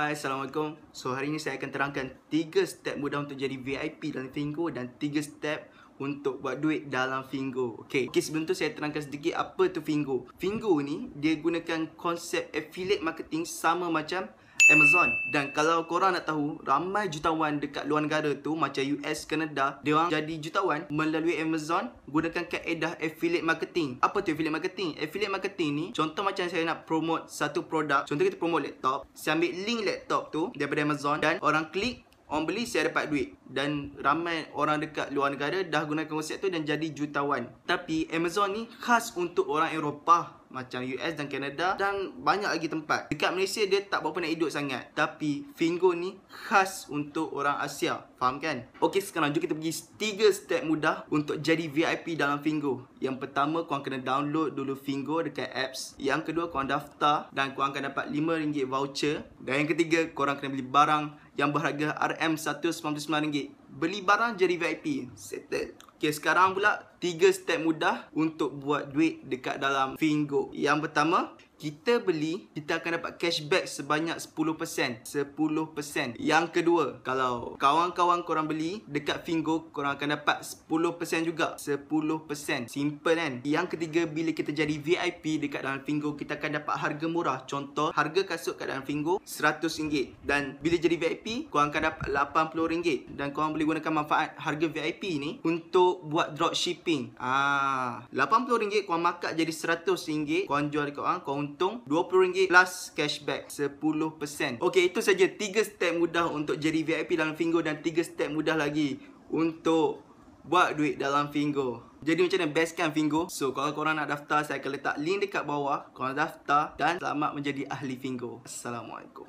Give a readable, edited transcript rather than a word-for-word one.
Hai, Assalamualaikum. So, hari ini saya akan terangkan 3 step mudah untuk jadi VIP dalam FINGO dan 3 step untuk buat duit dalam FINGO. Okey, sebelum tu saya terangkan sedikit apa tu FINGO. FINGO ni dia gunakan konsep affiliate marketing sama macam Amazon. Dan kalau korang nak tahu, ramai jutawan dekat luar negara tu macam US, Canada, dia orang jadi jutawan melalui Amazon gunakan kaedah affiliate marketing. Apa tu affiliate marketing? Affiliate marketing ni contoh macam saya nak promote satu produk. Contoh kita promote laptop. Saya ambil link laptop tu daripada Amazon dan orang klik, orang beli, saya dapat duit. Dan ramai orang dekat luar negara dah gunakan konsep tu dan jadi jutawan. Tapi Amazon ni khas untuk orang Eropah macam US dan Canada dan banyak lagi tempat. Dekat Malaysia dia tak berapa nak hidup sangat. Tapi FINGO ni khas untuk orang Asia. Faham kan? Okey, sekarang jom kita pergi 3 step mudah untuk jadi VIP dalam FINGO. Yang pertama, korang kena download dulu FINGO dekat apps. Yang kedua, korang daftar dan korang akan dapat RM5 voucher. Dan yang ketiga, korang kena beli barang yang berharga RM199. Beli barang jadi VIP. Settle. Okay, sekarang pula 3 step mudah untuk buat duit dekat dalam FINGO. Yang pertama, kita beli, kita akan dapat cashback sebanyak 10%. 10%. Yang kedua, kalau kawan-kawan korang beli dekat FINGO, korang akan dapat 10% juga. 10%. Simple kan? Yang ketiga, bila kita jadi VIP dekat dalam FINGO, kita akan dapat harga murah. Contoh, harga kasut kat dalam FINGO RM100. Dan bila jadi VIP, korang akan dapat RM80. Dan korang boleh gunakan manfaat harga VIP ni untuk buat dropshipping. RM80 korang markup jadi RM100. Korang jual dekat orang, korang untung RM20 plus cashback 10%. Okey, itu saja 3 step mudah untuk jadi VIP dalam FINGO dan 3 step mudah lagi untuk buat duit dalam FINGO. Jadi macam mana best kan FINGO? So, kalau korang nak daftar, saya akan letak link dekat bawah. Korang daftar dan selamat menjadi ahli FINGO. Assalamualaikum.